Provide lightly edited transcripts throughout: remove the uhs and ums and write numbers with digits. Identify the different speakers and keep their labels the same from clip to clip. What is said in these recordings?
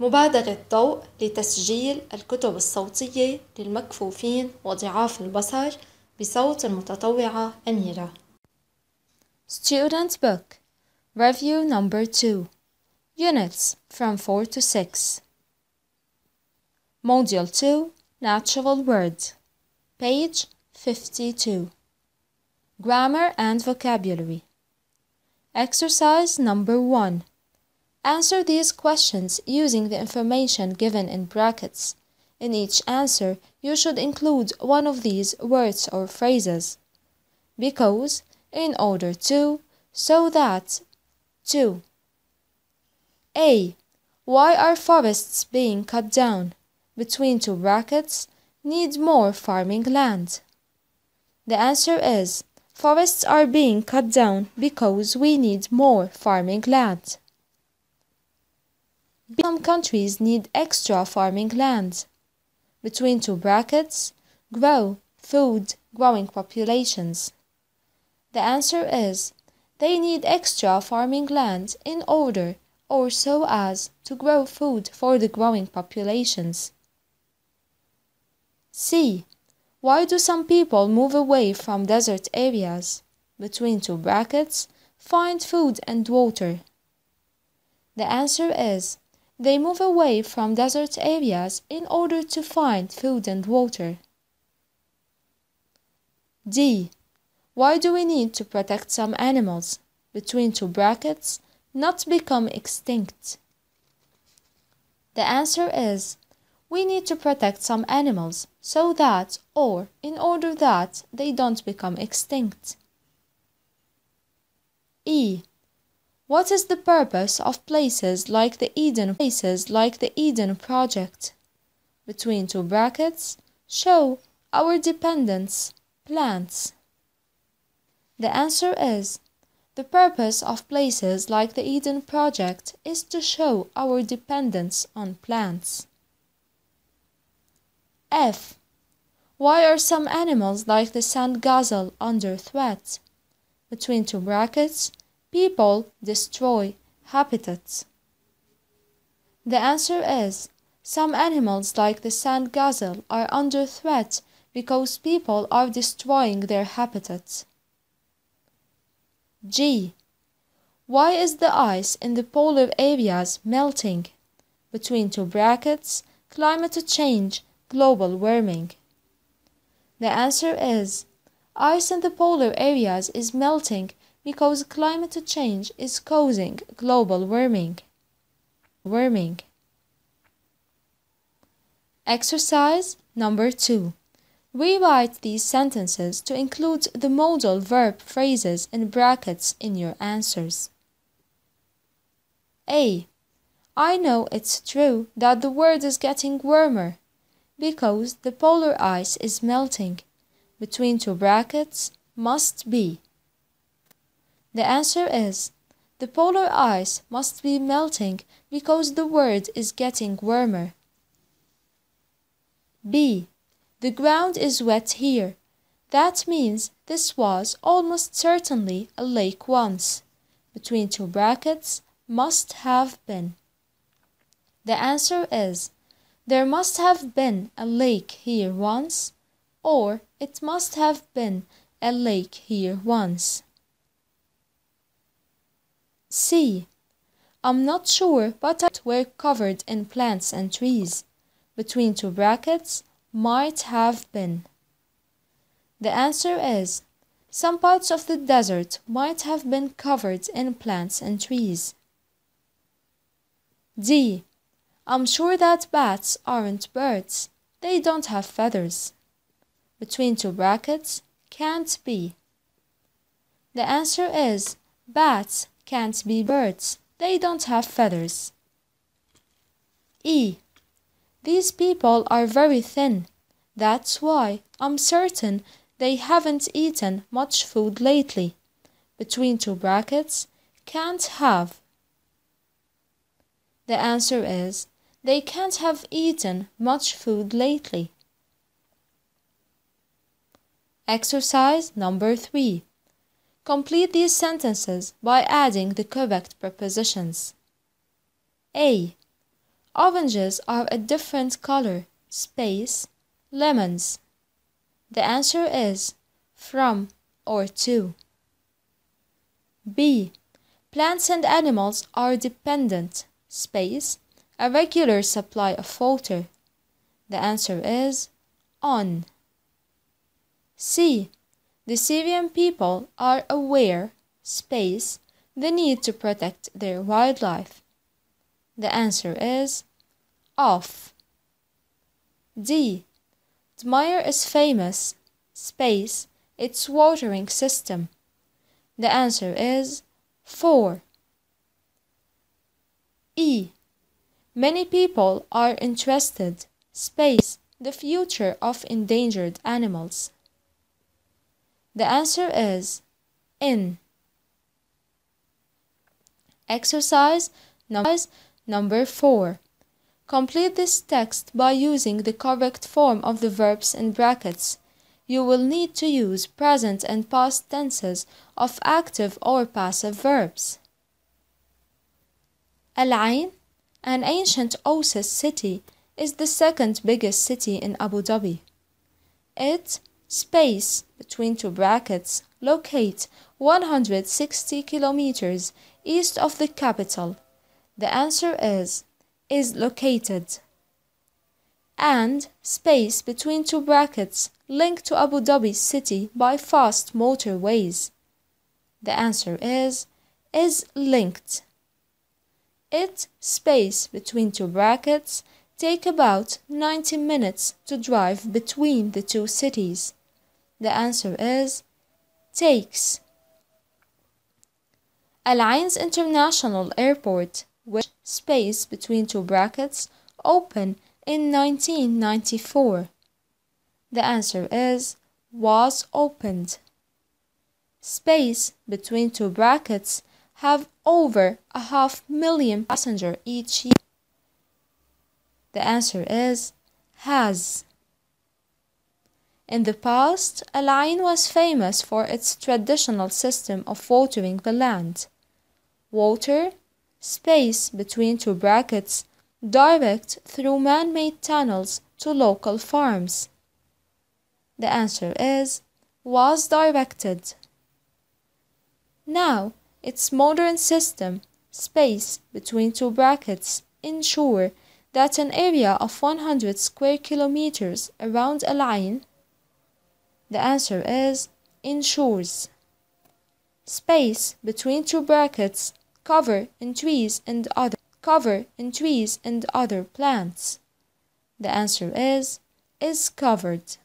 Speaker 1: مبادرة ضوء لتسجيل الكتب الصوتية للمكفوفين وضعاف البصر بصوت المتطوعة أميرة.
Speaker 2: Student Book Review Number 2 Units from 4 to 6 Module 2 Natural Words Page 52 Grammar and Vocabulary Exercise Number 1 Answer these questions using the information given in brackets. In each answer, you should include one of these words or phrases. Because, in order to, so that, to. A. Why are forests being cut down? Between two brackets, need more farming land. The answer is, forests are being cut down because we need more farming land. Some countries need extra farming land. Between two brackets, grow, food, growing populations. The answer is, they need extra farming land in order or so as to grow food for the growing populations. C. Why do some people move away from desert areas? Between two brackets, find food and water. The answer is, they move away from desert areas in order to find food and water. D. Why do we need to protect some animals? Between two brackets, not become extinct. The answer is, we need to protect some animals so that or in order that they don't become extinct. E. What is the purpose of places like the Eden Project? Between two brackets, show our dependence, plants. The answer is, the purpose of places like the Eden Project is to show our dependence on plants. F. Why are some animals like the sand gazelle under threat? Between two brackets, people destroy habitats. The answer is, some animals like the sand gazelle are under threat because people are destroying their habitats. G. Why is the ice in the polar areas melting? Between two brackets, climate change, global warming. The answer is, ice in the polar areas is melting because climate change is causing global warming. Exercise number 2. Rewrite these sentences to include the modal verb phrases in brackets in your answers. A. I know it's true that the world is getting warmer because the polar ice is melting. Between two brackets, must be. The answer is, the polar ice must be melting because the world is getting warmer. B. The ground is wet here. That means this was almost certainly a lake once. Between two brackets, must have been. The answer is, there must have been a lake here once, or it must have been a lake here once. C. I'm not sure, but were covered in plants and trees. Between two brackets, might have been. The answer is, some parts of the desert might have been covered in plants and trees. D. I'm sure that bats aren't birds. They don't have feathers. Between two brackets, can't be. The answer is, bats can't be birds. They don't have feathers. E. These people are very thin. That's why I'm certain they haven't eaten much food lately. Between two brackets, can't have. The answer is, they can't have eaten much food lately. Exercise number 3. Complete these sentences by adding the correct prepositions. A. Oranges are a different color, space, lemons. The answer is from or to. B. Plants and animals are dependent, space, a regular supply of water. The answer is on. C. The Syrian people are aware, space, the need to protect their wildlife. The answer is of. D. Admire is famous, space, its watering system. The answer is for. E. Many people are interested, space, the future of endangered animals. The answer is in. Exercise number 4. Complete this text by using the correct form of the verbs in brackets. You will need to use present and past tenses of active or passive verbs. Al-Ain, an ancient Oasis city, is the second biggest city in Abu Dhabi. It, space between two brackets, locate 160 kilometers east of the capital. The answer is located. And space between two brackets, linked to Abu Dhabi city by fast motorways. The answer is linked. It, space between two brackets, take about 90 minutes to drive between the two cities. The answer is takes. Al-Ain's International Airport, which, space between two brackets, opened in 1994. The answer is was opened. Space between two brackets have over 500,000 passengers each year. The answer is has. In the past, Al-Ain was famous for its traditional system of watering the land. Water, space between two brackets, direct through man-made tunnels to local farms. The answer is was directed. Now, its modern system, space between two brackets, ensure that an area of 100 square kilometers around Al-Ain. The answer is ensures. Space between two brackets, cover in trees and other plants. The answer is covered.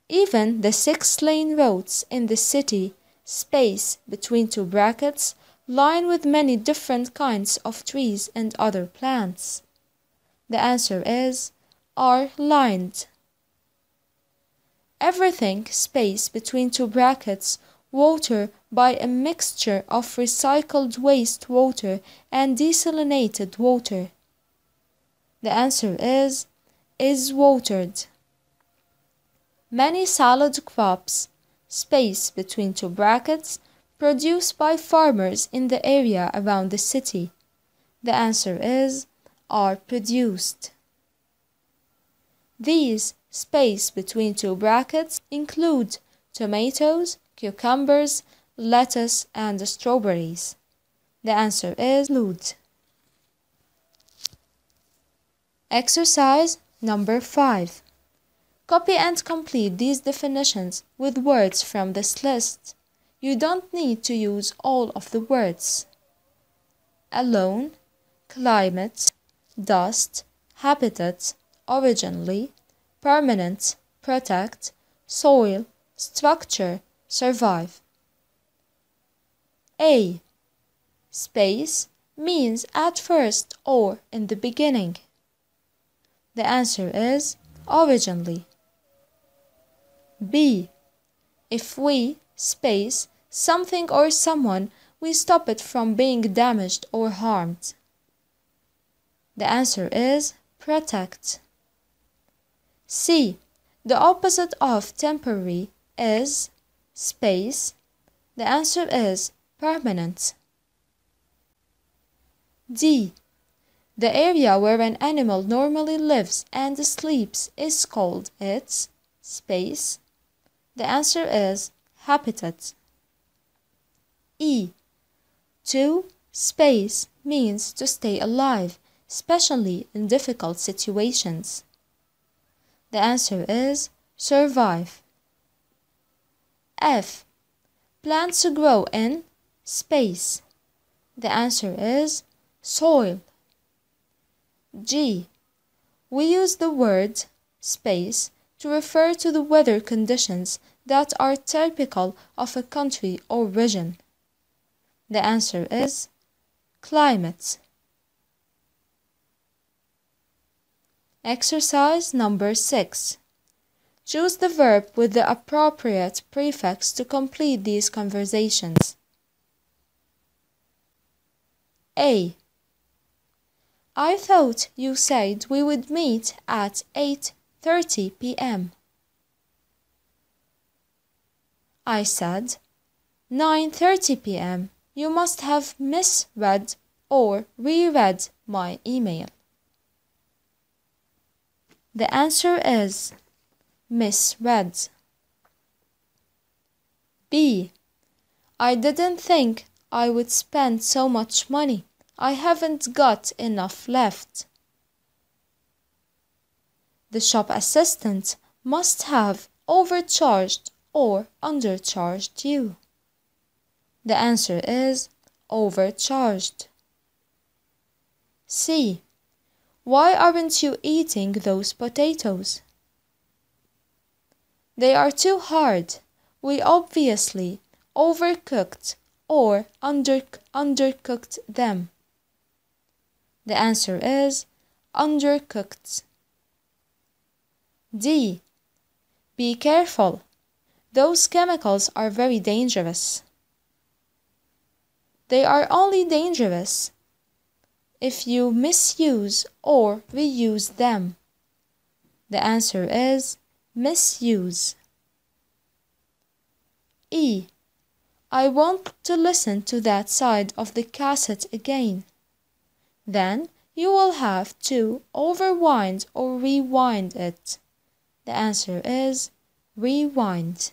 Speaker 2: Even the 6-lane roads in the city, space between two brackets, line with many different kinds of trees and other plants. The answer is are lined. Everything, space between two brackets, water by a mixture of recycled wastewater and desalinated water. The answer is watered. Many salad crops, space between two brackets, produced by farmers in the area around the city. The answer is are produced. These, space between two brackets, include tomatoes, cucumbers, lettuce, and strawberries. The answer is include. Exercise number 5. Copy and complete these definitions with words from this list. You don't need to use all of the words. Alone, climate, dust, habitat, originally, permanent, protect, soil, structure, survive. A. Space means at first or in the beginning. The answer is originally. B. If we, space, something or someone, we stop it from being damaged or harmed. The answer is protect. C. The opposite of temporary is space. The answer is permanent. D. The area where an animal normally lives and sleeps is called its space. The answer is habitat. E. To space means to stay alive, especially in difficult situations. The answer is survive. F. Plants grow in space. The answer is soil. G. We use the word space to refer to the weather conditions that are typical of a country or region. The answer is climate. Exercise number 6. Choose the verb with the appropriate prefix to complete these conversations. A. I thought you said we would meet at 8:30 p.m. I said 9:30 p.m. You must have misread or reread my email. The answer is misread. B. I didn't think I would spend so much money. I haven't got enough left. The shop assistant must have overcharged or undercharged you. The answer is overcharged. C. Why aren't you eating those potatoes? They are too hard. We obviously overcooked or undercooked them. The answer is undercooked. D. Be careful. Those chemicals are very dangerous. They are only dangerous if you misuse or reuse them. The answer is misuse. E. I want to listen to that side of the cassette again. Then you will have to overwind or rewind it. The answer is rewind.